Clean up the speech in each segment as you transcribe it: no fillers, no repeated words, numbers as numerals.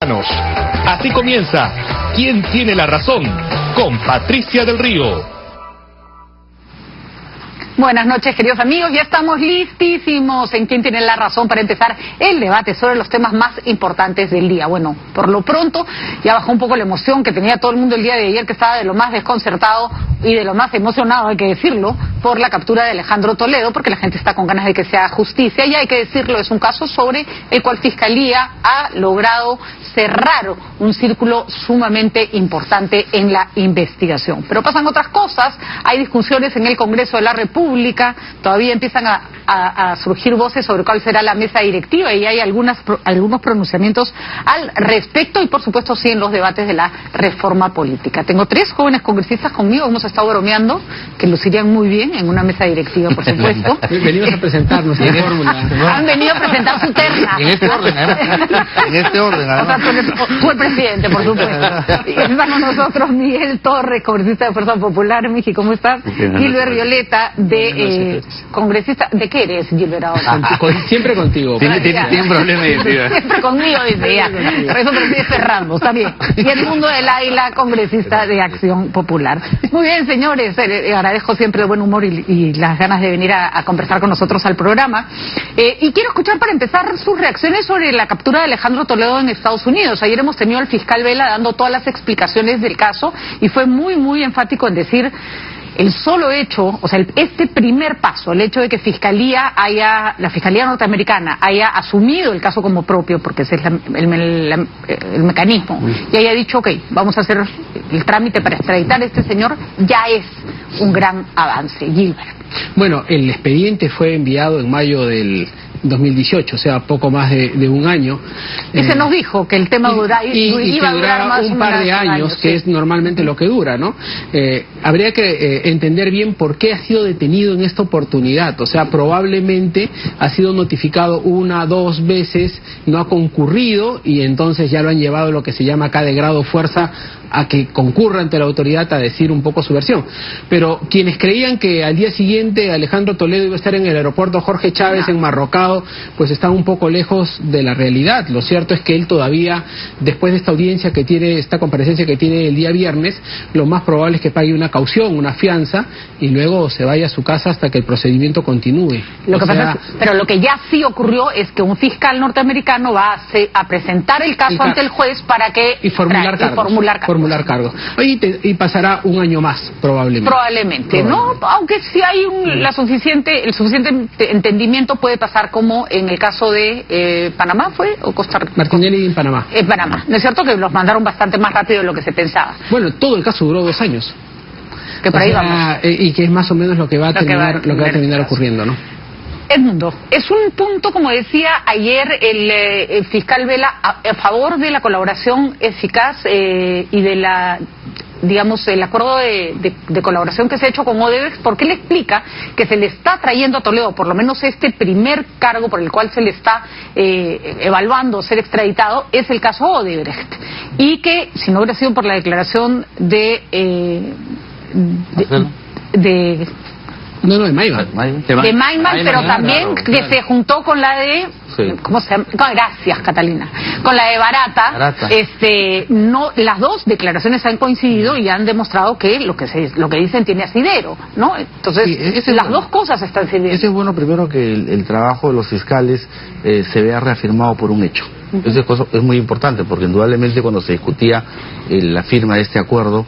Así comienza ¿Quién tiene la razón? Con Patricia del Río. Buenas noches, queridos amigos. Ya estamos listísimos en ¿Quién tiene la razón? Para empezar el debate sobre los temas más importantes del día. Bueno, por lo pronto ya bajó un poco la emoción que tenía todo el mundo el día de ayer, que estaba de lo más desconcertado y de lo más emocionado, hay que decirlo, por la captura de Alejandro Toledo, porque la gente está con ganas de que sea justicia. Y hay que decirlo, es un caso sobre el cual Fiscalía ha logrado cerrar un círculo sumamente importante en la investigación. Pero pasan otras cosas, hay discusiones en el Congreso de la República, todavía empiezan a surgir voces sobre cuál será la mesa directiva y hay algunos pronunciamientos al respecto y por supuesto sí en los debates de la reforma política. Tengo 3 jóvenes congresistas conmigo, hemos estado bromeando, que lucirían muy bien en una mesa directiva, por supuesto. Venimos a presentarnos en fórmula. Han venido a presentar su terna. En este orden, en este orden. O sea, tú el presidente, por supuesto. Y está con nosotros Miguel Torres, congresista de Fuerza Popular en México. ¿Cómo estás? Gilbert Violeta, congresista. ¿De qué eres, Gilbert, ahora? Siempre contigo. Tiene problema de identidad. Siempre conmigo, dice ya. Por eso presidente Ferrando, está bien. Y el mundo del águila, congresista de Acción Popular. Muy bien, señores. Agradezco siempre el buen humor y las ganas de venir a conversar con nosotros al programa. Y quiero escuchar para empezar sus reacciones sobre la captura de Alejandro Toledo en Estados Unidos. Ayer hemos tenido al fiscal Vela dando todas las explicaciones del caso y fue muy enfático en decir el solo hecho, o sea, este primer paso, el hecho de que la Fiscalía norteamericana haya asumido el caso como propio, porque ese es el mecanismo, y haya dicho, ok, vamos a hacer el trámite para extraditar a este señor, ya es un gran avance. Gilbert. Bueno, el expediente fue enviado en mayo del 2018, o sea, poco más de un año. Y se nos dijo que el tema iba a durar más un par de años, que sí. Es normalmente lo que dura, ¿no? Habría que entender bien por qué ha sido detenido en esta oportunidad. O sea, probablemente ha sido notificado 1 o 2 veces, no ha concurrido y entonces ya lo han llevado a lo que se llama acá de grado fuerza a que concurra ante la autoridad a decir un poco su versión. Pero quienes creían que al día siguiente Alejandro Toledo iba a estar en el aeropuerto Jorge Chávez enmarrocado, pues están un poco lejos de la realidad. Lo cierto es que él todavía, después de esta audiencia que tiene, esta comparecencia que tiene el día viernes, lo más probable es que pague una caución, una fianza, y luego se vaya a su casa hasta que el procedimiento continúe. Pero lo que ya sí ocurrió es que un fiscal norteamericano va a presentar el caso ante el juez para que formular cargos. Y pasará un año más, probablemente. Probablemente, ¿no? Aunque si hay el suficiente entendimiento, puede pasar como en el caso de Panamá, ¿fue? ¿O Costa Rica? Martinelli en Panamá. En Panamá. ¿No es cierto que los mandaron bastante más rápido de lo que se pensaba? Bueno, todo el caso duró 2 años. Que por ahí vamos. Y que es más o menos lo que va a terminar ocurriendo, ¿no? Edmundo, es un punto, como decía ayer el fiscal Vela, a favor de la colaboración eficaz y de el acuerdo de colaboración que se ha hecho con Odebrecht, porque él explica que se le está trayendo a Toledo, por lo menos este primer cargo por el cual se le está evaluando ser extraditado, es el caso Odebrecht. Y que si no hubiera sido por la declaración de Maiman, pero también que se juntó con la de ¿cómo se llama? Gracias, Catalina. Con la de Barata. Las dos declaraciones han coincidido y han demostrado que lo que dicen tiene asidero, ¿no? Entonces, las dos cosas están sirviendo. Ese es bueno, primero, que el trabajo de los fiscales se vea reafirmado por un hecho. Esa cosa es muy importante, porque indudablemente cuando se discutía la firma de este acuerdo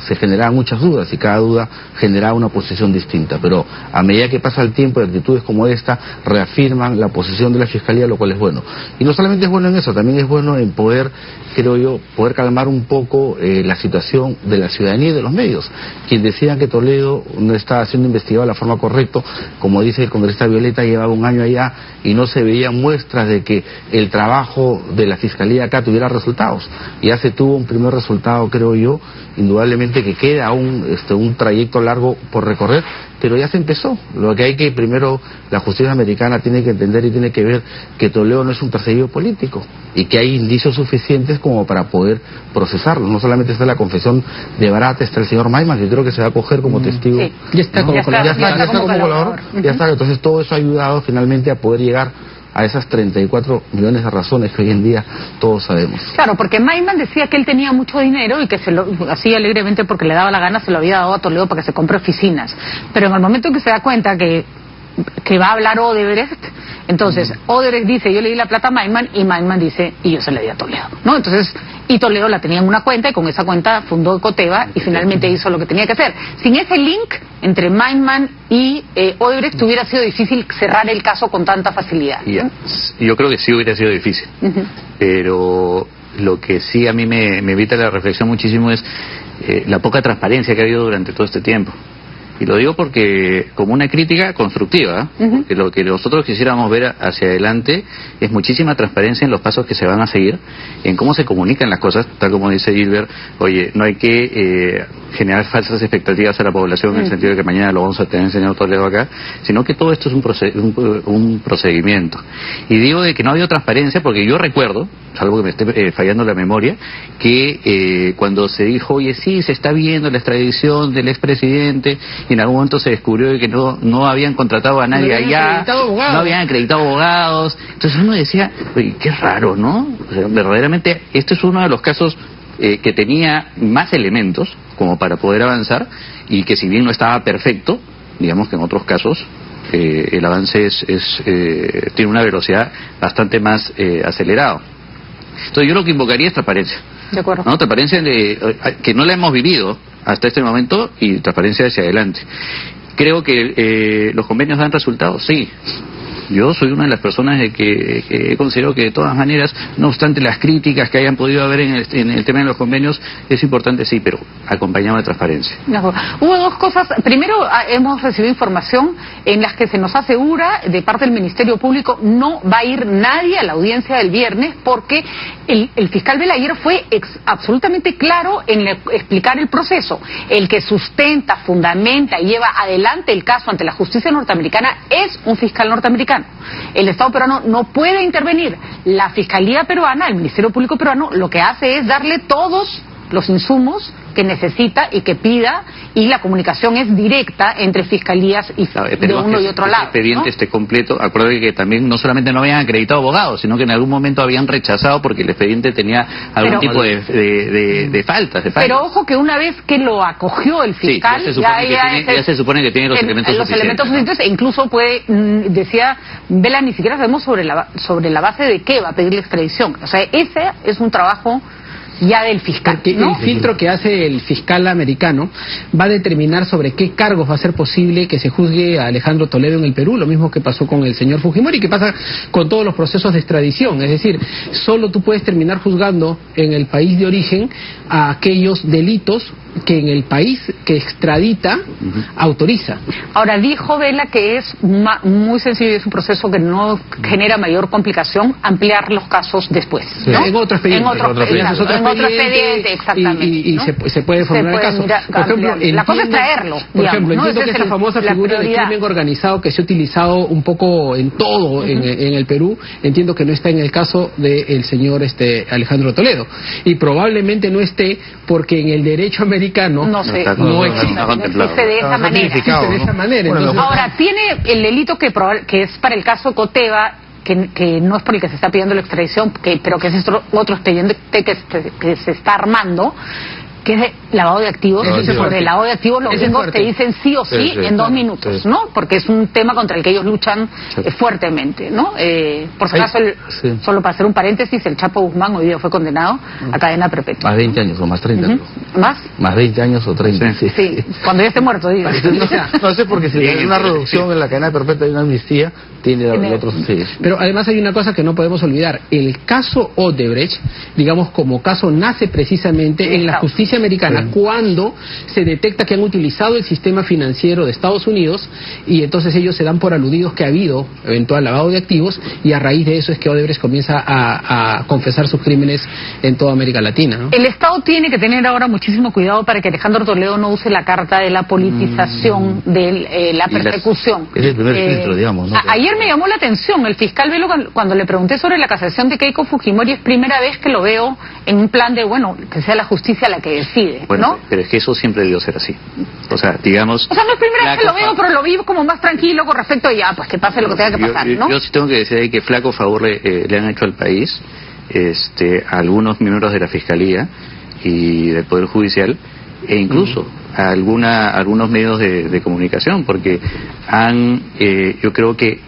se generaban muchas dudas y cada duda generaba una posición distinta, pero a medida que pasa el tiempo, actitudes como esta reafirman la posición de la Fiscalía, lo cual es bueno. Y no solamente es bueno en eso, también es bueno en poder, creo yo, poder calmar un poco la situación de la ciudadanía y de los medios, quienes decían que Toledo no estaba siendo investigado de la forma correcta. Como dice el congresista Violeta, llevaba 1 año allá y no se veían muestras de que el trabajo de la Fiscalía acá tuviera resultados. Ya se tuvo un primer resultado, creo yo, indudablemente que queda aún un trayecto largo por recorrer, pero ya se empezó. Lo que hay que, primero, la justicia americana tiene que entender y tiene que ver que Toledo no es un perseguido político y que hay indicios suficientes como para poder procesarlo. No solamente está la confesión de Barata, está el señor Maiman, que creo que se va a coger como testigo. Sí. Ya está como colaborador. Ya está, entonces todo eso ha ayudado finalmente a poder llegar a esas 34 millones de razones que hoy en día todos sabemos. Claro, porque Maiman decía que él tenía mucho dinero y que se lo hacía alegremente porque le daba la gana, se lo había dado a Toledo para que se compre oficinas. Pero en el momento en que se da cuenta que va a hablar Odebrecht, entonces Odebrecht dice, yo le di la plata a Maiman, y Maiman dice, y yo se la di a Toledo, ¿no? Entonces, y Toledo la tenía en una cuenta, y con esa cuenta fundó Ecoteva y finalmente hizo lo que tenía que hacer. Sin ese link entre Maiman y Odebrecht hubiera sido difícil cerrar el caso con tanta facilidad, ¿no? Yo creo que sí hubiera sido difícil, pero lo que sí a mí me evita la reflexión muchísimo es la poca transparencia que ha habido durante todo este tiempo. Y lo digo porque como una crítica constructiva, porque lo que nosotros quisiéramos ver hacia adelante es muchísima transparencia en los pasos que se van a seguir, en cómo se comunican las cosas, tal como dice Gilbert. Oye, no hay que generar falsas expectativas a la población en el sentido de que mañana lo vamos a tener el señor Toledo acá, sino que todo esto es un procedimiento. Y digo de que no ha habido transparencia porque yo recuerdo, salvo que me esté fallando la memoria, que cuando se dijo, oye, sí, se está viendo la extradición del expresidente, y en algún momento se descubrió que no habían contratado a nadie allá, no habían acreditado abogados. Entonces uno decía, oye, qué raro, ¿no? O sea, verdaderamente, este es uno de los casos que tenía más elementos como para poder avanzar, y que si bien no estaba perfecto, digamos que en otros casos el avance tiene una velocidad bastante más acelerada. Entonces yo lo que invocaría es transparencia. De acuerdo. ¿No? Transparencia que no la hemos vivido hasta este momento, y transparencia hacia adelante. Creo que los convenios dan resultados, sí. Yo soy una de las personas que considero que de todas maneras, no obstante las críticas que hayan podido haber en el tema de los convenios, es importante, sí, pero acompañado de transparencia. Hubo dos cosas. Primero, hemos recibido información en las que se nos asegura de parte del Ministerio Público no va a ir nadie a la audiencia del viernes, porque el fiscal Belaguer fue absolutamente claro en explicar el proceso. El que sustenta, fundamenta y lleva adelante el caso ante la justicia norteamericana es un fiscal norteamericano. El Estado peruano no puede intervenir. La Fiscalía peruana, el Ministerio Público peruano, lo que hace es darle todos los insumos que necesita y que pida, y la comunicación es directa entre fiscalías y de uno y otro lado. El expediente, ¿no?, esté completo. Acuérdate que también no solamente no habían acreditado abogados, sino que en algún momento habían rechazado porque el expediente tenía algún tipo de faltas. Pero ojo que una vez que lo acogió el fiscal, sí, ya se supone que tiene los elementos suficientes, e incluso puede, decía Vela, ni siquiera sabemos sobre la base de qué va a pedir la extradición. O sea, ese es un trabajo ya del fiscal, porque ¿no? El filtro que hace el fiscal americano va a determinar sobre qué cargos va a ser posible que se juzgue a Alejandro Toledo en el Perú, lo mismo que pasó con el señor Fujimori, que pasa con todos los procesos de extradición. Es decir, solo tú puedes terminar juzgando en el país de origen a aquellos delitos que en el país que extradita autoriza. Ahora, dijo Vela que es muy sencillo y es un proceso que no genera mayor complicación ampliar los casos después, ¿no? En otro expediente. En otro expediente, exactamente. Y ¿no? se puede formular el caso. Por ejemplo, la cosa es traerlo. Por ejemplo, ¿no? entiendo que esa famosa figura de crimen organizado que se ha utilizado un poco en todo en el Perú, entiendo que no está en el caso del señor Alejandro Toledo. Y probablemente no esté porque en el derecho americano no existe de esa manera. Ahora, tiene el delito que es para el caso Ecoteva, que no es por el que se está pidiendo la extradición, pero que es otro expediente que se está armando, que es de lavado de activos. Sobre el lavado de activos los gringos te dicen sí o sí en 2 minutos, ¿no? Porque es un tema contra el que ellos luchan fuertemente, ¿no? Por si acaso, solo para hacer un paréntesis, el Chapo Guzmán hoy día fue condenado a cadena perpetua. Más 20 años o más 30. ¿Más 20 años o 30. Sí, cuando ya esté muerto, digo. No sé, porque si hay una reducción en la cadena perpetua y una amnistía, tiene otros. Sí. Pero además hay una cosa que no podemos olvidar. El caso Odebrecht, digamos, como caso nace precisamente en la justicia americana, cuando se detecta que han utilizado el sistema financiero de Estados Unidos, y entonces ellos se dan por aludidos que ha habido eventual lavado de activos, y a raíz de eso es que Odebrecht comienza a confesar sus crímenes en toda América Latina, ¿no? El Estado tiene que tener ahora muchísimo cuidado para que Alejandro Toledo no use la carta de la politización de la persecución. Es el primer filtro, digamos, ¿no? Ayer me llamó la atención el fiscal Velo cuando le pregunté sobre la casación de Keiko Fujimori. Es primera vez que lo veo en un plan de, bueno, que sea la justicia la que decide, bueno, ¿no? pero es que eso siempre debió ser así. O sea, digamos... O sea, no es primera vez que lo veo, pero lo vi como más tranquilo con respecto a ya, pues que pase lo que tenga que pasar, ¿no? Yo sí tengo que decir ahí que flaco favor le han hecho al país, a algunos miembros de la Fiscalía y del Poder Judicial, e incluso a algunos medios de comunicación, porque han, yo creo que,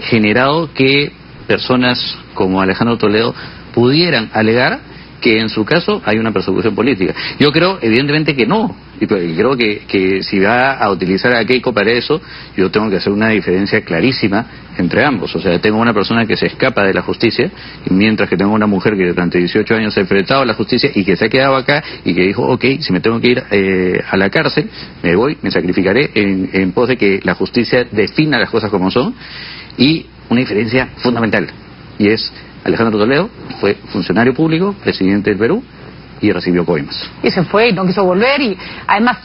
generado que personas como Alejandro Toledo pudieran alegar que en su caso hay una persecución política. Yo creo, evidentemente, que no. Y creo que si va a utilizar a Keiko para eso, yo tengo que hacer una diferencia clarísima entre ambos. O sea, tengo una persona que se escapa de la justicia, y mientras que tengo una mujer que durante 18 años se ha enfrentado a la justicia y que se ha quedado acá y que dijo, ok, si me tengo que ir a la cárcel, me voy, me sacrificaré en pos de que la justicia defina las cosas como son. Y una diferencia fundamental, y es Alejandro Toledo fue funcionario público, presidente del Perú, y recibió coimas. Y se fue y no quiso volver, y además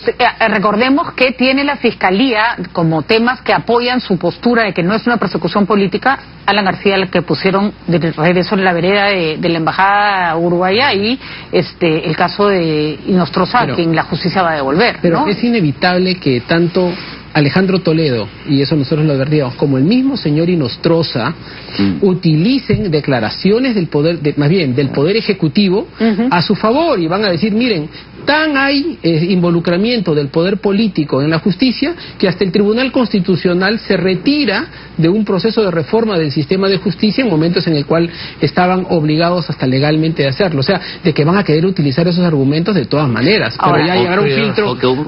recordemos que tiene la Fiscalía como temas que apoyan su postura de que no es una persecución política, Alan García, el que pusieron de regreso en la vereda de la embajada uruguaya, y el caso de Inostroza, quien la justicia va a devolver, pero ¿no? Es inevitable que tanto Alejandro Toledo, y eso nosotros lo advertíamos, como el mismo señor Inostroza, utilicen declaraciones del poder, más bien del poder ejecutivo a su favor, y van a decir, miren, tan hay involucramiento del poder político en la justicia que hasta el Tribunal Constitucional se retira de un proceso de reforma del sistema de justicia en momentos en el cual estaban obligados hasta legalmente a hacerlo. O sea, de que van a querer utilizar esos argumentos de todas maneras. Pero Ahora, ya llegará un filtro, o que un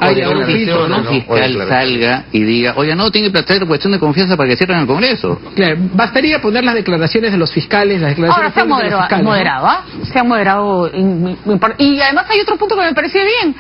fiscal salga y diga, oye, no, tiene que plantear cuestión de confianza para que cierren el Congreso. Claro, bastaría poner las declaraciones de los fiscales, las declaraciones Ahora se de los fiscales, moderado, ¿ah? Se ha moderado. Y además hay otro punto que me parece bien.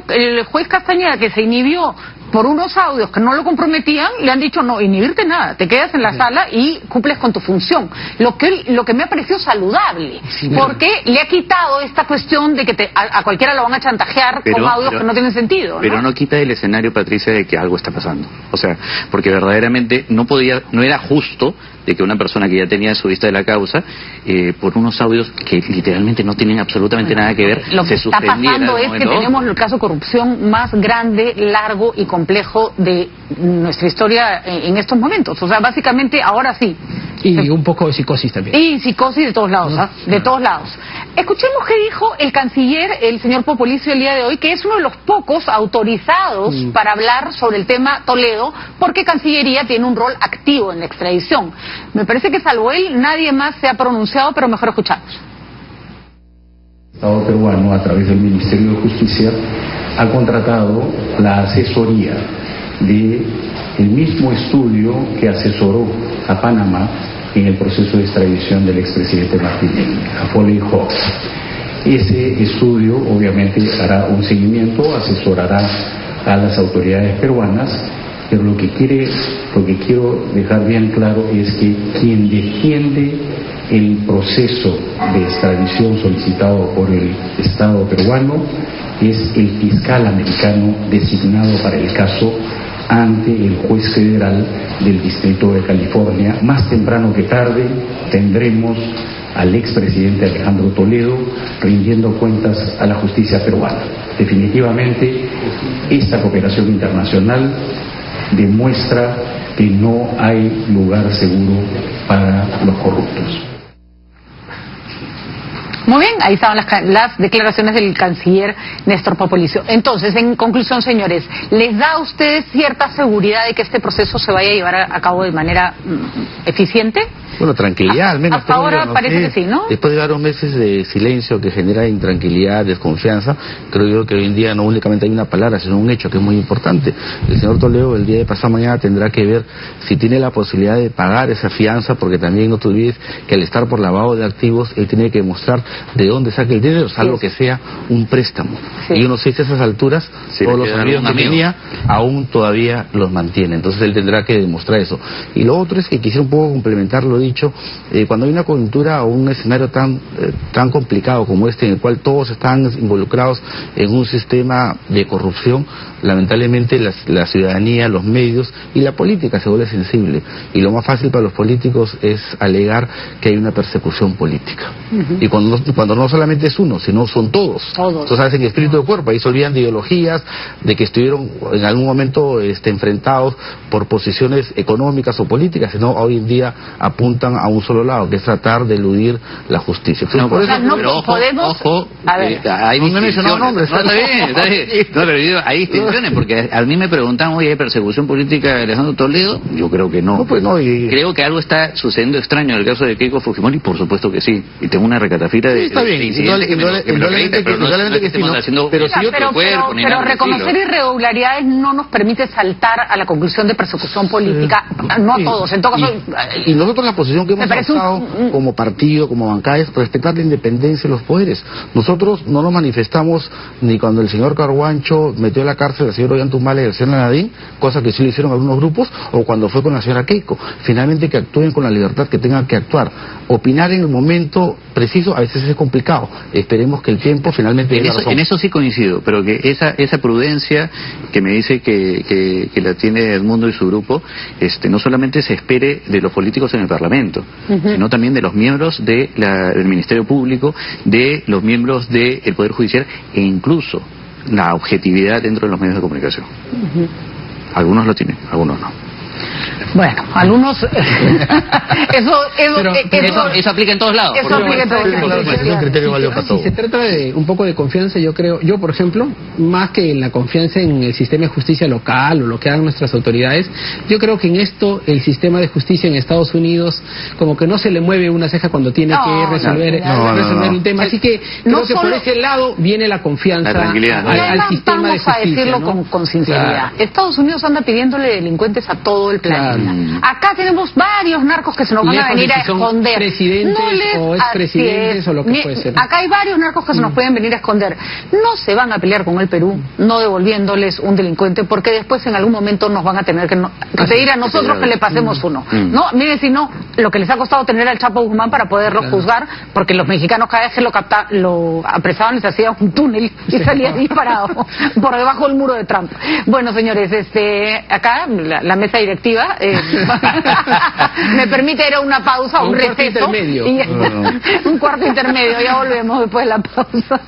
El juez Castañeda, que se inhibió por unos audios que no lo comprometían, le han dicho, no, inhibirte nada, te quedas en la sala y cumples con tu función. Lo que me ha parecido saludable, porque le ha quitado esta cuestión de que a cualquiera lo van a chantajear con audios que no tienen sentido, ¿no? Pero no quita el escenario, Patricia, de que algo está pasando. O sea, porque verdaderamente no era justo de que una persona que ya tenía su vista de la causa, por unos audios que literalmente no tienen absolutamente nada que ver, lo que está pasando es que tenemos el caso de corrupción más grande, largo y complejo de nuestra historia en estos momentos. O sea, básicamente ahora sí. Y un poco de psicosis también. Y psicosis de todos lados, ¿ah? De todos lados. Escuchemos qué dijo el canciller, el señor Popolizio, el día de hoy, que es uno de los pocos autorizados para hablar sobre el tema Toledo, porque Cancillería tiene un rol activo en la extradición. Me parece que salvo él, nadie más se ha pronunciado, pero mejor escuchamos. El Estado peruano, a través del Ministerio de Justicia, ha contratado la asesoría del mismo estudio que asesoró a Panamá en el proceso de extradición del expresidente Martínez, a Foley Hawks. Ese estudio obviamente hará un seguimiento, asesorará a las autoridades peruanas, pero lo que quiero dejar bien claro es que quien defiende el proceso de extradición solicitado por el Estado peruano es el fiscal americano designado para el caso ante el juez federal del Distrito de California. Más temprano que tarde tendremos al expresidente Alejandro Toledo rindiendo cuentas a la justicia peruana. Definitivamente, esta cooperación internacional demuestra que no hay lugar seguro para los corruptos. Muy bien, ahí estaban las declaraciones del canciller Néstor Popolizio. Entonces, en conclusión, señores, ¿les da a ustedes cierta seguridad de que este proceso se vaya a llevar a cabo de manera eficiente? Bueno, tranquilidad, al menos. Hasta ahora parece que sí, ¿no? Después de varios meses de silencio que genera intranquilidad, desconfianza, creo yo que hoy en día no únicamente hay una palabra, sino un hecho que es muy importante. El señor Toledo el día de pasado mañana tendrá que ver si tiene la posibilidad de pagar esa fianza, porque también no te olvides que al estar por lavado de activos, él tiene que demostrar de dónde saca el dinero, salvo que sea un préstamo. Y yo no sé si a esas alturas todos los amigos que tenía aún todavía los mantiene. Entonces él tendrá que demostrar eso. Y lo otro es que quisiera un poco complementarlo dicho, cuando hay una coyuntura o un escenario tan complicado como este, en el cual todos están involucrados en un sistema de corrupción, lamentablemente la ciudadanía, los medios y la política se vuelve sensible. Y lo más fácil para los políticos es alegar que hay una persecución política. Y cuando no solamente es uno, sino son todos. Entonces hacen espíritu de cuerpo, ahí se olvidan de ideologías, de que estuvieron en algún momento enfrentados por posiciones económicas o políticas, sino hoy en día apuntan a un solo lado, que es tratar de eludir la justicia. Entonces, por eso, pero ojo, hay distinciones. No, está bien. No, pero hay distinciones, porque a mí me preguntan, oye, ¿hay persecución política de Alejandro Toledo? Yo creo que no. Creo que algo está sucediendo extraño en el caso de Keiko Fujimori, por supuesto que sí. Y tengo una recatafita de incidentes que me lo acredita, pero no es que estemos haciendo... Pero reconocer irregularidades no nos permite saltar a la conclusión de persecución política, no a todos. En todo caso, y nosotros la posición que hemos adoptado como partido, como bancada, es respetar la independencia de los poderes. Nosotros no nos manifestamos ni cuando el señor Carguancho metió a la cárcel al señor Ollantumala y al señor Nadine, cosa que sí lo hicieron algunos grupos, o cuando fue con la señora Keiko. Finalmente que actúen con la libertad que tengan que actuar. Opinar en el momento preciso a veces es complicado. Esperemos que el tiempo finalmente dé la razón. En eso sí coincido, pero que esa prudencia que me dice que la tiene Edmundo y su grupo, no solamente se espere de los políticos en el Parlamento, sino también de los miembros del Ministerio Público, de los miembros del Poder Judicial e incluso la objetividad dentro de los medios de comunicación. Algunos lo tienen, algunos no. Bueno, algunos... eso aplica en todos lados. Eso aplica en todos lados. Es un criterio válido para todos. Si se trata de un poco de confianza, yo por ejemplo, más que en la confianza en el sistema de justicia local o lo que hagan nuestras autoridades, yo creo que en esto el sistema de justicia en Estados Unidos como que no se le mueve una ceja cuando tiene que resolver un tema. Así que creo que por ese lado viene la confianza al sistema de justicia. Vamos a decirlo con sinceridad. Estados Unidos anda pidiéndole delincuentes a todo el planeta. Acá tenemos varios narcos que se nos van a venir a esconder. Presidentes o expresidentes o lo que puede ser. Acá hay varios narcos que se nos pueden venir a esconder. No se van a pelear con el Perú, no devolviéndoles un delincuente, porque después en algún momento nos van a tener que pedir a nosotros que le pasemos uno. No, miren, si no, lo que les ha costado tener al Chapo Guzmán para poderlo juzgar, porque los mexicanos cada vez que lo apresaban les hacían un túnel y salía disparado por debajo del muro de Trump. Bueno, señores, acá la mesa directiva me permite ir a una pausa, un receso. Intermedio. Un cuarto intermedio, ya volvemos después de la pausa.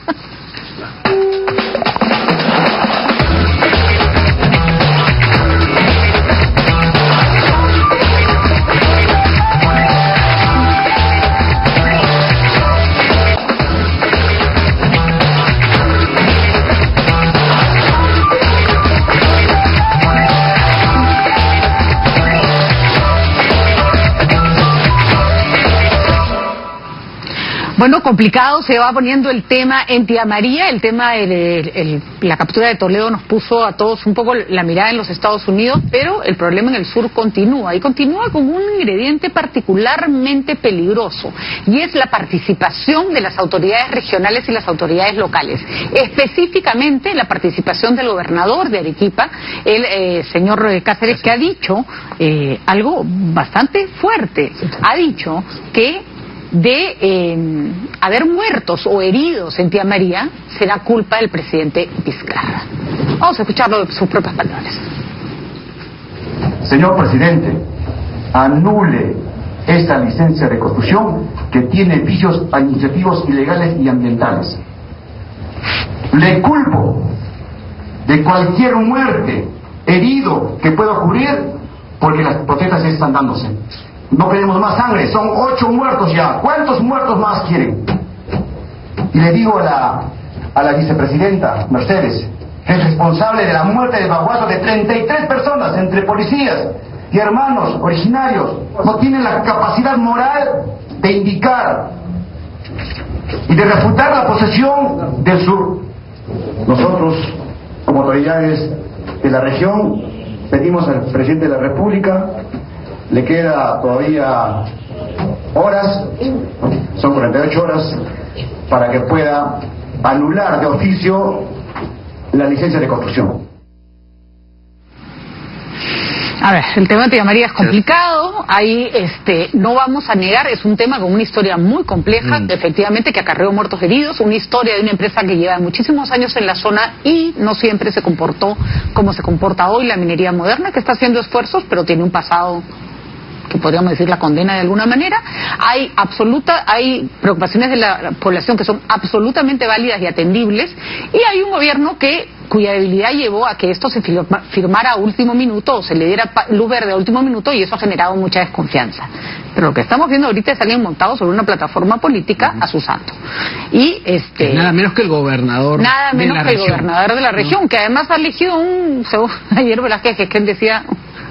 Bueno, complicado se va poniendo el tema en Tía María. El tema de la captura de Toledo nos puso a todos un poco la mirada en los Estados Unidos, pero el problema en el sur continúa, y continúa con un ingrediente particularmente peligroso, y es la participación de las autoridades regionales y las autoridades locales. Específicamente la participación del gobernador de Arequipa, el señor Cáceres, que ha dicho algo bastante fuerte. Ha dicho que de haber muertos o heridos en Tía María será culpa del presidente Vizcarra. Vamos a escucharlo de sus propias palabras. Señor presidente, anule esta licencia de construcción que tiene vicios administrativos ilegales y ambientales. Le culpo de cualquier muerte, herido que pueda ocurrir, porque las protestas están dándose. No queremos más sangre, son 8 muertos ya. ¿Cuántos muertos más quieren? Y le digo a la vicepresidenta Mercedes, es responsable de la muerte de Baguato de 33 personas, entre policías y hermanos originarios. No tienen la capacidad moral de indicar y de refutar la posesión del sur. Nosotros, como autoridades de la región, pedimos al presidente de la República, le queda todavía horas, son 48 horas, para que pueda anular de oficio la licencia de construcción. A ver, el tema de Tía María es complicado, ahí no vamos a negar, es un tema con una historia muy compleja, efectivamente, que acarreó muertos heridos, una historia de una empresa que lleva muchísimos años en la zona y no siempre se comportó como se comporta hoy la minería moderna, que está haciendo esfuerzos, pero tiene un pasado que podríamos decir la condena de alguna manera. Hay preocupaciones de la población que son absolutamente válidas y atendibles, y hay un gobierno cuya debilidad llevó a que esto se firmara a último minuto o se le diera luz verde a último minuto, y eso ha generado mucha desconfianza. Pero lo que estamos viendo ahorita es alguien montado sobre una plataforma política a su santo. Y nada menos que el gobernador nada de menos la que el región. Gobernador de la región, que además ha elegido ayer Velázquez, que él decía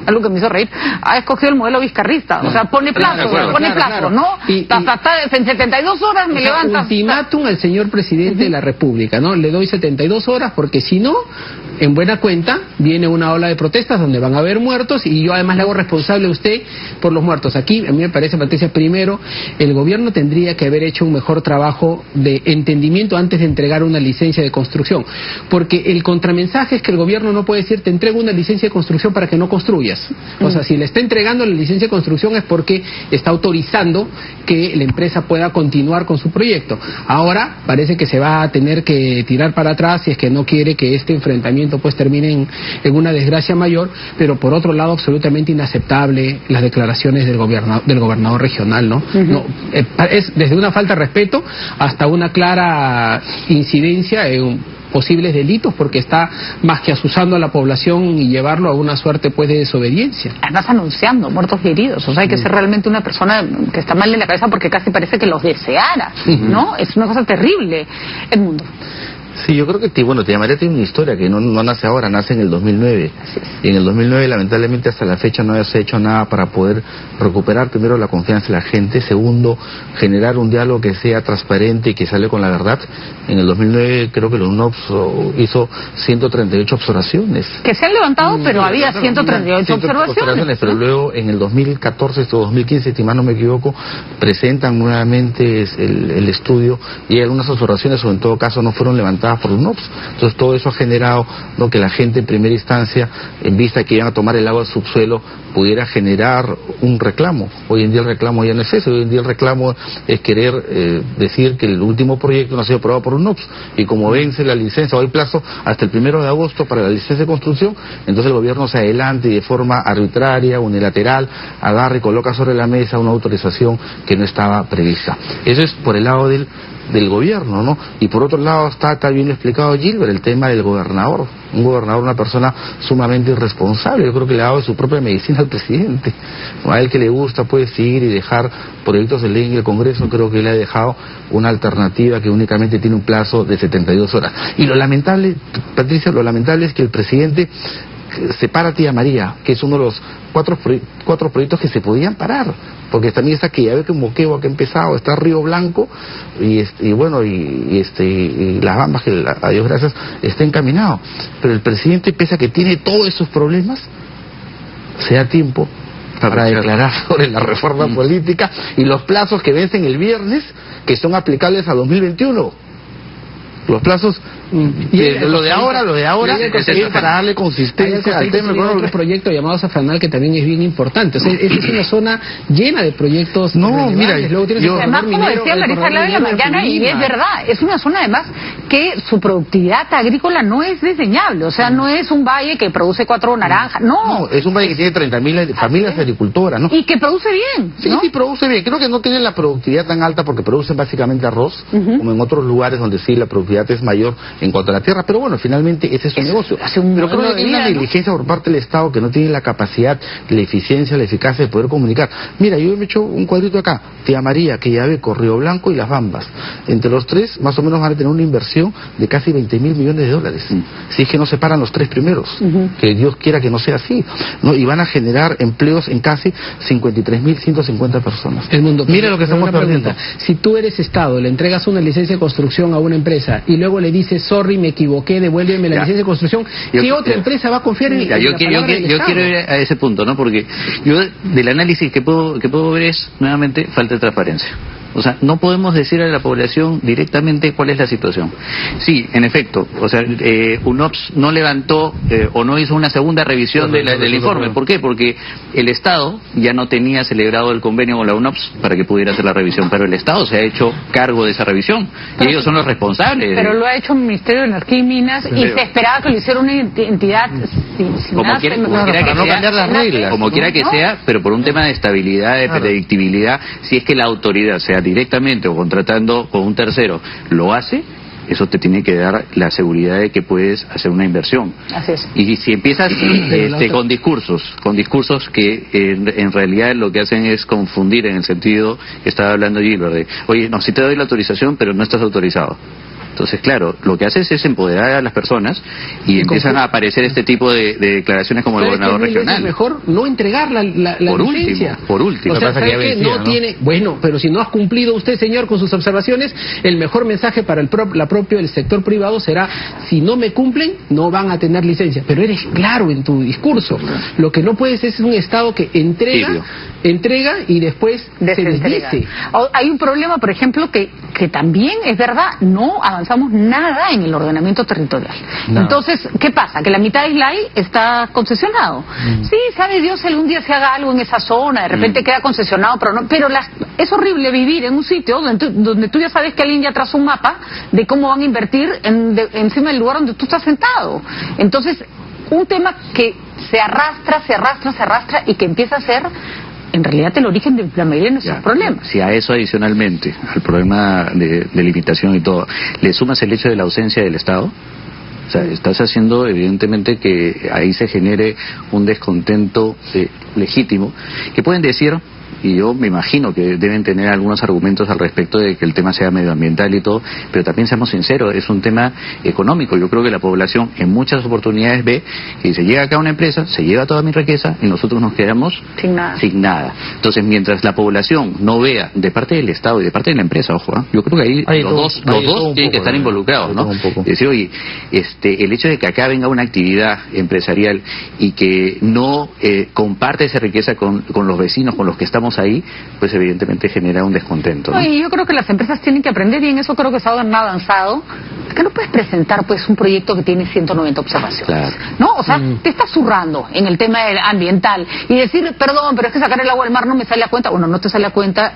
algo que me hizo reír, ha escogido el modelo vizcarrista, o sea, pone plazo, claro. ¿no? Y en 72 horas me levantas. Ultimátum al señor presidente de la República, ¿no? Le doy 72 horas porque si no, en buena cuenta, viene una ola de protestas donde van a haber muertos, y yo además le hago responsable a usted por los muertos. Aquí, a mí me parece, Patricia, primero, el gobierno tendría que haber hecho un mejor trabajo de entendimiento antes de entregar una licencia de construcción, porque el contramensaje es que el gobierno no puede decir, te entrego una licencia de construcción para que no construyas. O sea, si le está entregando la licencia de construcción es porque está autorizando que la empresa pueda continuar con su proyecto. Ahora parece que se va a tener que tirar para atrás si es que no quiere que este enfrentamiento pues termine en una desgracia mayor, pero por otro lado absolutamente inaceptable las declaraciones del gobernador regional, ¿no? Es desde una falta de respeto hasta una clara incidencia en posibles delitos, porque está más que asusando a la población y llevarlo a una suerte pues de desobediencia. Además anunciando muertos y heridos, o sea, hay que ser realmente una persona que está mal de la cabeza porque casi parece que los deseara, ¿no? Es una cosa terrible. Edmundo. Sí, yo creo que Tía María tiene una historia que no nace ahora, nace en el 2009. Y en el 2009, lamentablemente, hasta la fecha no se ha hecho nada para poder recuperar, primero, la confianza de la gente, segundo, generar un diálogo que sea transparente y que sale con la verdad. En el 2009, creo que los UNOPS hizo 138 observaciones. Que se han levantado, pero había 138 observaciones. Pero luego, en el 2014 o 2015, si mal no me equivoco, presentan nuevamente el estudio, y algunas observaciones, o en todo caso, no fueron levantadas por los UNOPS. Entonces todo eso ha generado, ¿no?, que la gente en primera instancia, en vista de que iban a tomar el agua del subsuelo, pudiera generar un reclamo. Hoy en día el reclamo ya no es eso, hoy en día el reclamo es querer decir que el último proyecto no ha sido aprobado por UNOPS, y como vence la licencia, o hay plazo hasta el 1 de agosto para la licencia de construcción, entonces el gobierno se adelanta y de forma arbitraria, unilateral, agarra y coloca sobre la mesa una autorización que no estaba prevista. Eso es por el lado del gobierno, ¿no? Y por otro lado está bien explicado Gilbert, el tema del gobernador. Un gobernador, una persona sumamente irresponsable. Yo creo que le ha dado de su propia medicina al presidente. A él que le gusta puede seguir y dejar proyectos de ley en el Congreso, creo que le ha dejado una alternativa que únicamente tiene un plazo de 72 horas. Y lo lamentable, Patricia, es que el presidente separa a Tía María, que es uno de los cuatro proyectos que se podían parar, porque también está que ya ve que Moquegua que ha empezado, está Río Blanco y las Bambas, que a Dios gracias está encaminado, pero el presidente, pese a que tiene todos esos problemas, se da tiempo para declarar sobre la reforma política y los plazos que vencen el viernes, que son aplicables a 2021. Los plazos, lo de ahora es para darle consistencia al tema. Hay otro proyecto llamado Zafranal que también es bien importante. O sea, es una zona llena de proyectos. No, mira, además, como decía Marisa Lara en la mañana, y es verdad, es una zona además que su productividad agrícola no es desdeñable. O sea, no es un valle que produce 4 naranjas, no. Es un valle que tiene 30.000 familias agricultoras, ¿no? Y que produce bien, ¿no? Sí, produce bien. Creo que no tiene la productividad tan alta porque producen básicamente arroz, como en otros lugares donde sí la productividad es mayor en cuanto a la tierra, pero bueno, finalmente ese es su negocio. Pero creo que hay una negligencia por parte del Estado, que no tiene la capacidad, la eficiencia, la eficacia de poder comunicar. Mira, yo me he hecho un cuadrito acá, Tía María, Quillabeco, Río Blanco y Las Bambas. Entre los tres, más o menos van a tener una inversión de casi 20.000 millones de dólares. Si es que no se paran los 3 primeros, que Dios quiera que no sea así, ¿no? Y van a generar empleos en casi 53.150 personas. Mira lo que estamos perdiendo. Si tú eres Estado, le entregas una licencia de construcción a una empresa y luego le dices, sorry, me equivoqué, devuélveme la licencia de construcción, ¿qué otra empresa va a confiar en la palabra del Estado? Yo quiero ir a ese punto, ¿no? Porque yo, del análisis que puedo ver es, nuevamente, falta de transparencia. O sea, no podemos decir a la población directamente cuál es la situación. Sí, en efecto, o sea, UNOPS no levantó o no hizo una segunda revisión del informe. ¿Por qué? Porque el Estado ya no tenía celebrado el convenio con la UNOPS para que pudiera hacer la revisión, pero el Estado se ha hecho cargo de esa revisión y ellos son los responsables. Pero lo ha hecho el Ministerio de Energía y Minas y se esperaba que lo hiciera una entidad como quiera que sea, pero por un tema de estabilidad, de predictibilidad, si es que la autoridad, sea directamente o contratando con un tercero, lo hace, eso te tiene que dar la seguridad de que puedes hacer una inversión. Así es. Y si empiezas con discursos que en realidad lo que hacen es confundir, en el sentido que estaba hablando Gilbert, de, oye, no, sí te doy la autorización, pero no estás autorizado. Entonces, claro, lo que haces es empoderar a las personas y empiezan a aparecer este tipo de declaraciones como el gobernador regional. Es mejor no entregar la licencia. Por último. O sea, ¿sabe que no tiene? Bueno, pero si no has cumplido usted, señor, con sus observaciones, el mejor mensaje para el sector privado será: si no me cumplen, no van a tener licencia. Pero eres claro en tu discurso. Lo que no puedes es un Estado que entrega y después se desdice. Hay un problema, por ejemplo, que también es verdad, no avanzamos nada en el ordenamiento territorial. No. Entonces, ¿qué pasa? Que la mitad de Islay está concesionado. Sí, sabe Dios si algún día se haga algo en esa zona, de repente queda concesionado, pero no. Pero es horrible vivir en un sitio donde tú ya sabes que alguien ya trazó un mapa de cómo van a invertir encima del lugar donde tú estás sentado. Entonces, un tema que se arrastra y que empieza a ser en realidad el origen de la mayoría de nuestros problemas. Si a eso adicionalmente, al problema de limitación y todo, le sumas el hecho de la ausencia del Estado, o sea, estás haciendo evidentemente que ahí se genere un descontento legítimo, que pueden decir, y yo me imagino que deben tener algunos argumentos al respecto de que el tema sea medioambiental y todo, pero también seamos sinceros, es un tema económico. Yo creo que la población en muchas oportunidades ve que se llega acá una empresa, se lleva toda mi riqueza y nosotros nos quedamos sin nada. Entonces, mientras la población no vea, de parte del Estado y de parte de la empresa, ojo, yo creo que ahí los dos tienen que estar involucrados, ¿no? Es decir, oye, el hecho de que acá venga una actividad empresarial y que no comparte esa riqueza con los vecinos, con los que estamos ahí, pues evidentemente genera un descontento, ¿no? Y yo creo que las empresas tienen que aprender, y en eso creo que se ha avanzado, que no puedes presentar pues un proyecto que tiene 190 observaciones, claro, ¿no? O sea, te estás zurrando en el tema ambiental y decir, perdón, pero es que sacar el agua del mar no me sale a cuenta. Bueno, no te sale a cuenta,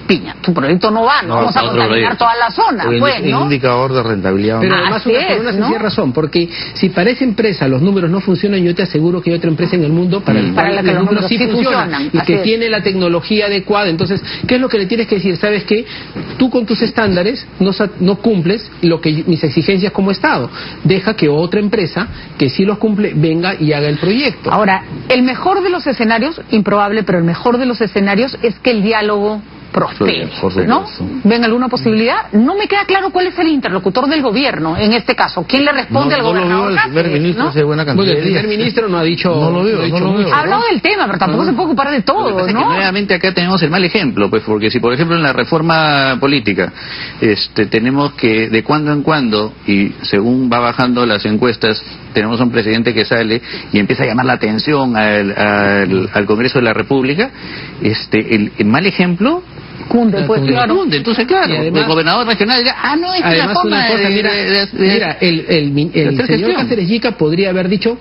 piña, tu proyecto no va, no vamos a contaminar toda la zona, pues, ¿no? Un indicador de rentabilidad. Pero además por una sencilla razón, porque si para esa empresa los números no funcionan, yo te aseguro que hay otra empresa en el mundo para la que los números sí funcionan y que tiene la tecnología adecuada. Entonces, ¿qué es lo que le tienes que decir? ¿Sabes qué? Tú con tus estándares no cumples mis exigencias como Estado. Deja que otra empresa que sí los cumple venga y haga el proyecto. Ahora, el mejor de los escenarios, improbable, pero el mejor de los escenarios es que el diálogo prospere, ¿no? ¿Ven alguna posibilidad? No me queda claro cuál es el interlocutor del gobierno en este caso. ¿Quién le responde al gobernador? El primer ministro hace buena cantidad de días. El primer ministro no ha dicho... No lo veo. Ha hablado del tema, pero tampoco se puede ocupar de todo, lo que pasa es que nuevamente acá tenemos el mal ejemplo, pues, porque si por ejemplo en la reforma política tenemos que de cuando en cuando, y según va bajando las encuestas, tenemos un presidente que sale y empieza a llamar la atención al Congreso de la República, el mal ejemplo cunde, pues, claro. Cunde. Entonces, claro, además, el gobernador regional dirá, no, esta es la forma mira, el señor Cáceres Yica podría haber dicho: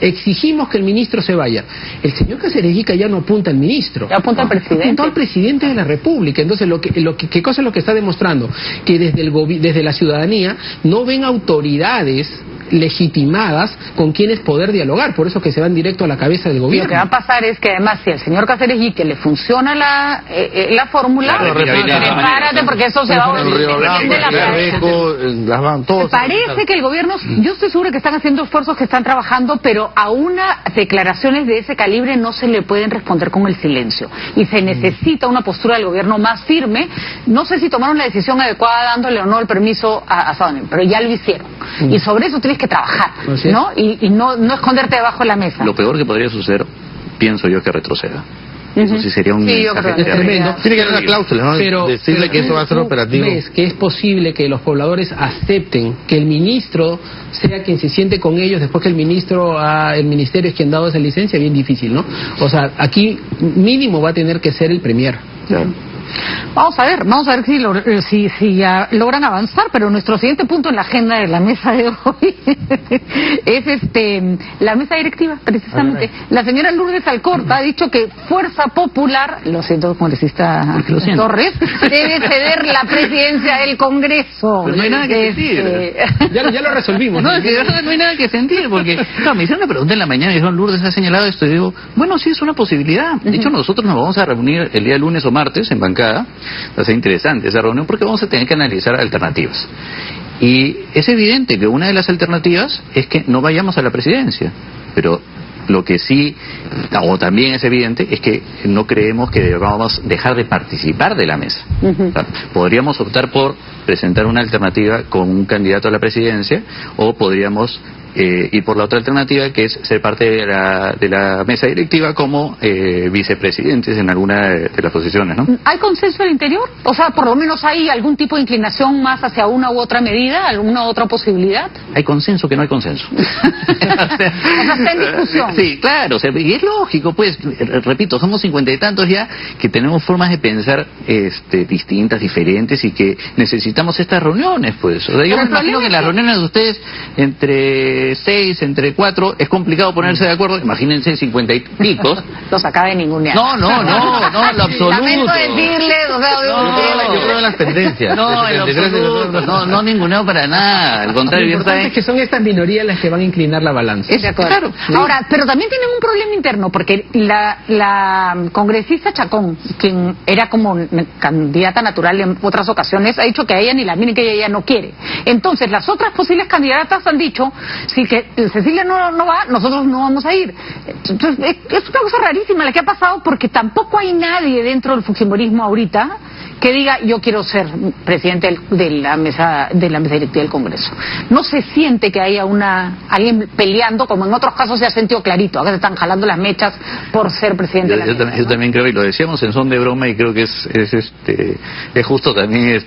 exigimos que el ministro se vaya. El señor Cáceres Yica ya no apunta al ministro, ya apunta al presidente. Apunta al presidente de la República. Entonces, ¿qué cosa es lo que está demostrando? Que desde la ciudadanía no ven autoridades legitimadas con quienes poder dialogar, por eso que se van directo a la cabeza del gobierno. Lo que va a pasar es que además si al señor Cáceres Yique le funciona la fórmula, prepárate porque eso se va a volver de la me parece que el gobierno, yo estoy segura que están haciendo esfuerzos, que están trabajando, pero a una declaraciones de ese calibre no se le pueden responder con el silencio y se necesita una postura del gobierno más firme. No sé si tomaron la decisión adecuada dándole o no el permiso a Sadonel, pero ya lo hicieron y sobre eso tienes que trabajar, ¿no? Y no esconderte debajo de la mesa. Lo peor que podría suceder, pienso yo, que retroceda. Eso sí sería un mensaje tremendo. Tiene que haber una cláusula, ¿no? Pero decirle que eso va a ser operativo. ¿Ves que es posible que los pobladores acepten que el ministro sea quien se siente con ellos después que el ministerio es quien ha dado esa licencia? Bien difícil, ¿no? O sea, aquí mínimo va a tener que ser el premier. Claro. Vamos a ver si ya logran avanzar, pero nuestro siguiente punto en la agenda de la mesa de hoy es la mesa directiva, precisamente. La señora Lourdes Alcorta ha dicho que Fuerza Popular, lo siento, congresista Torres, debe ceder la presidencia del Congreso. Pero no hay nada que sentir. Ya lo resolvimos. No, es que de verdad no hay nada que sentir, porque claro, me hicieron una pregunta en la mañana y dijeron, Lourdes ha señalado esto, y digo, bueno, sí es una posibilidad. De hecho, nosotros nos vamos a reunir el día lunes o martes en bancada. Va a ser interesante esa reunión porque vamos a tener que analizar alternativas. Y es evidente que una de las alternativas es que no vayamos a la presidencia, pero lo que sí, o también es evidente, es que no creemos que debamos dejar de participar de la mesa. O sea, podríamos optar por presentar una alternativa con un candidato a la presidencia, o podríamos ir por la otra alternativa, que es ser parte de la mesa directiva como vicepresidentes en alguna de las posiciones, ¿no? ¿Hay consenso al interior? O sea, por lo menos hay algún tipo de inclinación más hacia una u otra medida, alguna otra posibilidad. Hay consenso que no hay consenso. O sea, está en discusión. Sí, claro, o sea, y es lógico, pues, repito, somos 50 y tantos ya que tenemos formas de pensar distintas, diferentes, y que necesitamos estas reuniones, pues. O sea, yo me imagino que en las reuniones de ustedes, entre 6, entre 4, es complicado ponerse de acuerdo. Imagínense 50 y picos. Los acaba de ningunear. No, lo absoluto. Lamento decirles, o sea, yo creo en las tendencias. No, en absoluto. No ninguneo para nada. Al contrario, Lo importante es que son estas minorías las que van a inclinar la balanza. De acuerdo. Claro. Ahora, pero también tienen un problema interno, porque la congresista Chacón, quien era como candidata natural en otras ocasiones, ha dicho que a ella ni la miren, que ella no quiere. Entonces, las otras posibles candidatas han dicho, si que Cecilia no va, nosotros no vamos a ir. Entonces, es una cosa rarísima la que ha pasado, porque tampoco hay nadie dentro del fujimorismo ahorita que diga, yo quiero ser presidente de la mesa directiva del Congreso. No se siente que haya alguien peleando, como en otros casos se ha sentido clarito. Acá se están jalando las mechas por ser presidente de la mesa. Yo también creo, y lo decíamos en son de broma, y creo que es justo también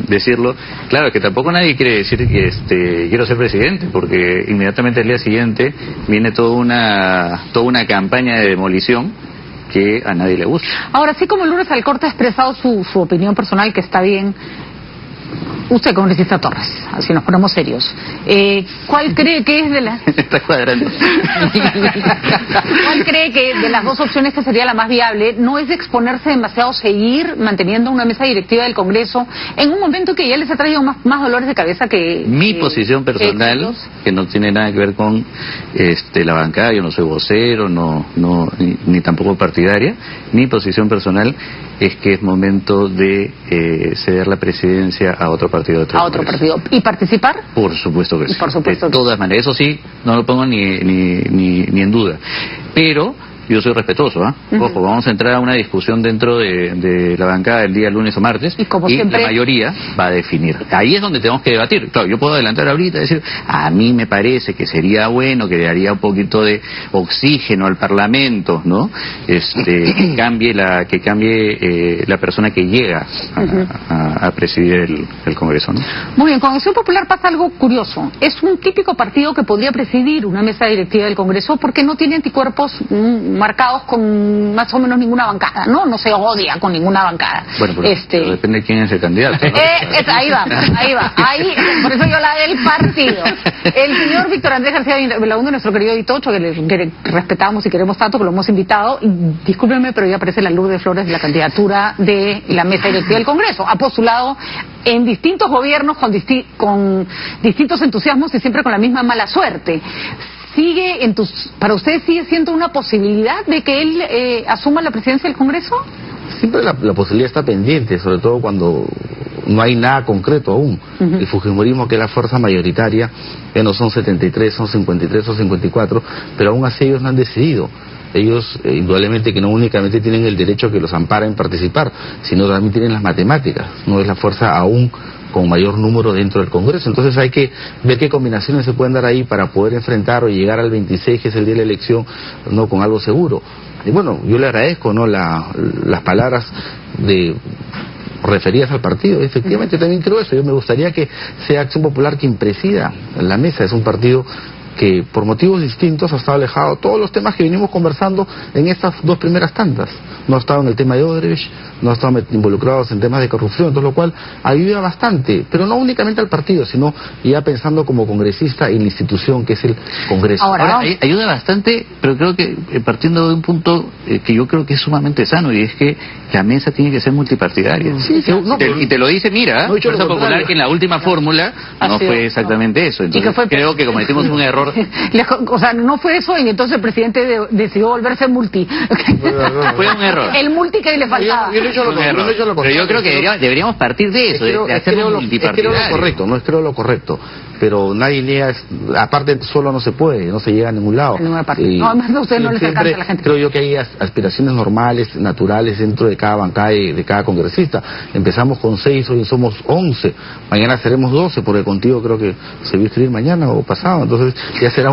decirlo. Claro, que tampoco nadie quiere decir que quiero ser presidente, porque inmediatamente al día siguiente viene toda una campaña de demolición que a nadie le gusta. Ahora, así como Lourdes Alcorta ha expresado su opinión personal, que está bien, usted, congresista Torres, así nos ponemos serios, ¿cuál cree que es de las... Está cuadrando. ¿Cuál cree que de las dos opciones que sería la más viable? No es exponerse demasiado, seguir manteniendo una mesa directiva del Congreso en un momento que ya les ha traído más dolores de cabeza que... Mi posición personal, que no tiene nada que ver con la bancada, yo no soy vocero, ni tampoco partidaria. Mi posición personal es que es momento de ceder la presidencia a otro partido. A otro partido. ¿Y participar? Por supuesto que sí. Por supuesto. De todas maneras, eso sí, no lo pongo ni en duda. Pero yo soy respetuoso, ¿ah? Ojo, vamos a entrar a una discusión dentro de la bancada el día lunes o martes, y siempre... la mayoría va a definir. Ahí es donde tenemos que debatir. Claro, yo puedo adelantar ahorita y decir, a mí me parece que sería bueno, que le daría un poquito de oxígeno al Parlamento, ¿no? Que cambie la persona que llega a presidir el Congreso, ¿no? Muy bien, con Acción Popular pasa algo curioso. Es un típico partido que podría presidir una mesa directiva del Congreso porque no tiene anticuerpos marcados con más o menos ninguna bancada, no se odia con ninguna bancada. Bueno, pero depende de quién es el candidato, ¿no? Ahí por eso yo la del partido. El señor Víctor Andrés García Belaúnde, nuestro querido Ditocho, que le respetamos y queremos tanto, que lo hemos invitado, y discúlpenme, pero ya aparece la Lourdes Flores de la candidatura de la mesa directiva del Congreso. Ha postulado en distintos gobiernos con distintos entusiasmos y siempre con la misma mala suerte. ¿Para usted sigue siendo una posibilidad de que él asuma la presidencia del Congreso? Siempre la posibilidad está pendiente, sobre todo cuando no hay nada concreto aún. El fujimorismo, que es la fuerza mayoritaria, ya no son 73, son 53 o 54, pero aún así ellos no han decidido. Ellos, indudablemente, que no únicamente tienen el derecho que los ampara en participar, sino también tienen las matemáticas. No es la fuerza aún con mayor número dentro del Congreso. Entonces hay que ver qué combinaciones se pueden dar ahí para poder enfrentar o llegar al 26, que es el día de la elección, no con algo seguro. Y bueno, yo le agradezco, ¿no?, las palabras referidas al partido. Efectivamente también creo eso. Yo me gustaría que sea Acción Popular quien presida la mesa. Es un partido que por motivos distintos ha estado alejado todos los temas que venimos conversando en estas dos primeras tandas. No ha estado en el tema de Odebrecht, no ha estado involucrados en temas de corrupción, entonces lo cual ayuda bastante, pero no únicamente al partido, sino ya pensando como congresista en la institución que es el Congreso. Ahora, ayuda bastante, pero creo que partiendo de un punto que yo creo que es sumamente sano, y es que la mesa tiene que ser multipartidaria. Sí, y te lo dice, mira, Fuerza Popular, que en la última fórmula no fue exactamente eso. Entonces, creo que cometimos un error. O sea, no fue eso, y entonces el presidente decidió volverse multi. Fue un error. El multi que le faltaba. Pero yo creo que deberíamos partir de eso, de hacerlo multipartidario. Es creo lo correcto. Pero nadie niega, aparte solo no se puede, no se llega a ningún lado. No, además a usted no les alcanza a la gente. Creo yo que hay aspiraciones normales, naturales dentro de cada bancada y de cada congresista. Empezamos con 6, hoy somos 11, mañana seremos 12, porque contigo creo que se va a inscribir mañana o pasado, entonces ya será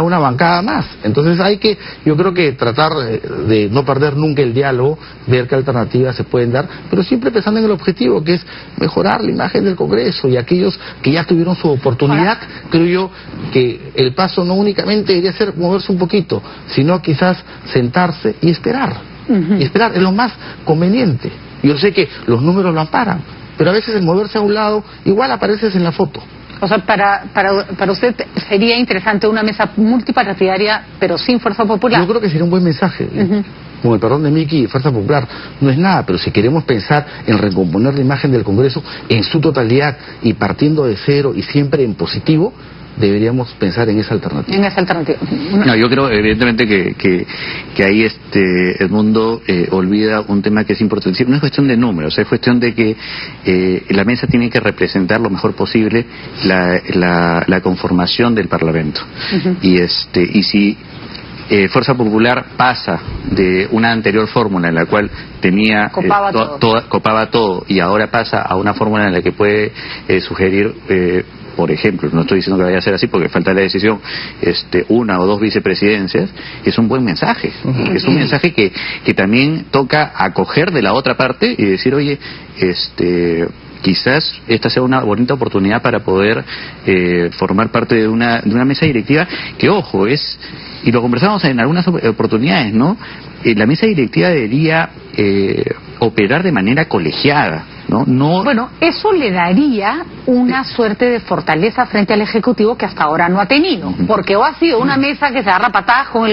una bancada más. Entonces yo creo que tratar de no perder nunca el diálogo, ver qué alternativas se pueden dar, pero siempre pensando en el objetivo, que es mejorar la imagen del Congreso, y aquellos que ya tuvieron su oportunidad, creo yo que el paso no únicamente debería ser moverse un poquito, sino quizás sentarse y esperar. Y esperar es lo más conveniente. Yo sé que los números lo amparan, pero a veces el moverse a un lado, igual apareces en la foto. O sea, para usted sería interesante una mesa multipartidaria, pero sin Fuerza Popular. Yo creo que sería un buen mensaje. Con el perdón de Miki, Fuerza Popular no es nada, pero si queremos pensar en recomponer la imagen del Congreso en su totalidad y partiendo de cero y siempre en positivo, deberíamos pensar en esa alternativa. No, yo creo evidentemente que ahí Edmundo olvida un tema que es importante. No es cuestión de números, es cuestión de que la mesa tiene que representar lo mejor posible la conformación del Parlamento. Y si Fuerza Popular pasa de una anterior fórmula en la cual tenía copaba todo, y ahora pasa a una fórmula en la que puede sugerir, por ejemplo, no estoy diciendo que vaya a ser así porque falta la decisión, 1 o 2 vicepresidencias, es un buen mensaje. Es un mensaje que también toca acoger de la otra parte y decir, oye, quizás esta sea una bonita oportunidad para poder formar parte de una mesa directiva que, ojo, y lo conversamos en algunas oportunidades, ¿no? La mesa directiva debería operar de manera colegiada, ¿no? Bueno, eso le daría una suerte de fortaleza frente al Ejecutivo que hasta ahora no ha tenido, porque o ha sido una mesa que se agarra patadas con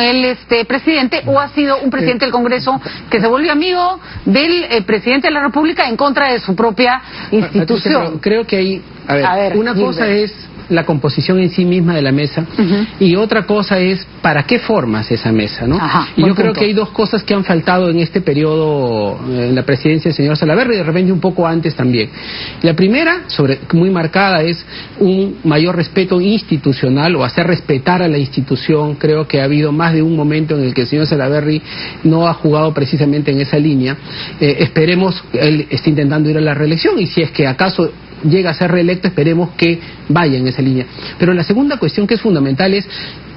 el presidente, o ha sido un presidente del Congreso que se volvió amigo del presidente de la República en contra de su propia institución. Creo que hay, una cosa es la composición en sí misma de la mesa, y otra cosa es para qué formas esa mesa, ¿no? Y yo creo que hay dos cosas que han faltado en este periodo, en la presidencia del señor Salaverry, y de repente un poco antes también. La primera, muy marcada, es un mayor respeto institucional, o hacer respetar a la institución. Creo que ha habido más de un momento en el que el señor Salaverry no ha jugado precisamente en esa línea. Esperemos, él está intentando ir a la reelección, y si es que acaso llega a ser reelecto, esperemos que vaya en esa línea. Pero la segunda cuestión que es fundamental es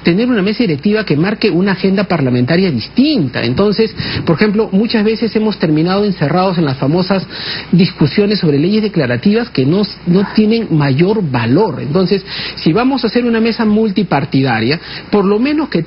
tener una mesa directiva que marque una agenda parlamentaria distinta. Entonces, por ejemplo, muchas veces hemos terminado encerrados en las famosas discusiones sobre leyes declarativas que no tienen mayor valor. Entonces, si vamos a hacer una mesa multipartidaria, por lo menos que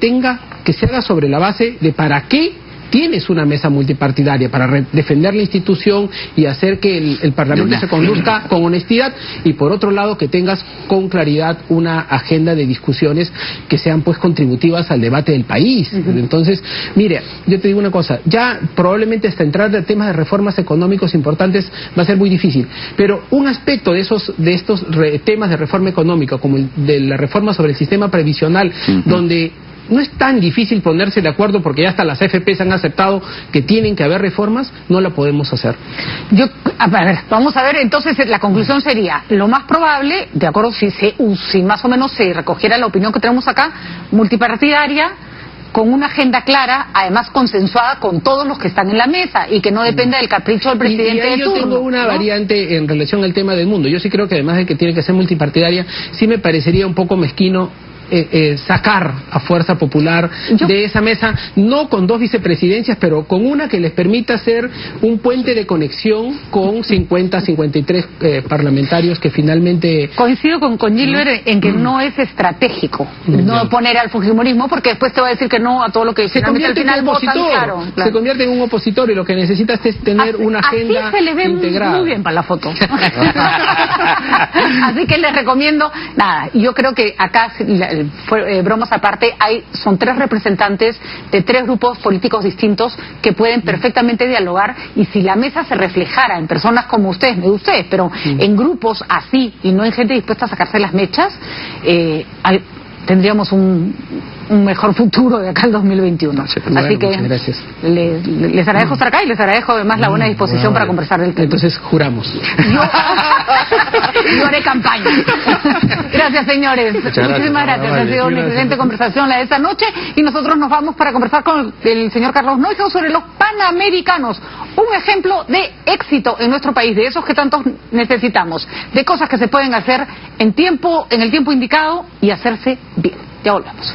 se haga sobre la base de para qué tienes una mesa multipartidaria, para defender la institución y hacer que el Parlamento se conduzca con honestidad, y por otro lado que tengas con claridad una agenda de discusiones que sean pues contributivas al debate del país. Entonces, mire, yo te digo una cosa, ya probablemente hasta entrar de temas de reformas económicos importantes va a ser muy difícil, pero un aspecto de estos temas de reforma económica, como el de la reforma sobre el sistema previsional, donde no es tan difícil ponerse de acuerdo porque ya hasta las AFPs han aceptado que tienen que haber reformas, no la podemos hacer. Vamos a ver, entonces la conclusión sería, lo más probable, de acuerdo, si más o menos se recogiera la opinión que tenemos acá, multipartidaria, con una agenda clara, además consensuada con todos los que están en la mesa, y que no dependa del capricho del presidente de turno. Yo tengo una variante en relación al tema del mundo. Yo sí creo que además de que tiene que ser multipartidaria, sí me parecería un poco mezquino sacar a Fuerza Popular de esa mesa, no con 2 vicepresidencias, pero con una que les permita ser un puente de conexión con 53 parlamentarios que finalmente... Coincido con Gilbert en que no es estratégico no poner al fujimorismo, porque después te va a decir que no a todo lo que se convierte en un opositor, claro. Se convierte en un opositor, y lo que necesitas es tener una agenda así se le ve integrada. muy bien para la foto. Así que les recomiendo, nada, yo creo que acá, bromas aparte, son 3 representantes de 3 grupos políticos distintos que pueden perfectamente dialogar, y si la mesa se reflejara en personas como ustedes, pero en grupos así y no en gente dispuesta a sacarse las mechas, tendríamos un mejor futuro de acá al 2021. Bueno, así que gracias. Les agradezco estar acá y les agradezco además la buena disposición para conversar del tema. Entonces juramos. Yo haré campaña. Gracias, señores. Muchísimas gracias. Ha sido una excelente conversación la de esta noche, y nosotros nos vamos para conversar con el señor Carlos Neuhaus sobre los Panamericanos. Un ejemplo de éxito en nuestro país, de esos que tantos necesitamos, de cosas que se pueden hacer en el tiempo indicado y hacerse bien. Ya volvemos.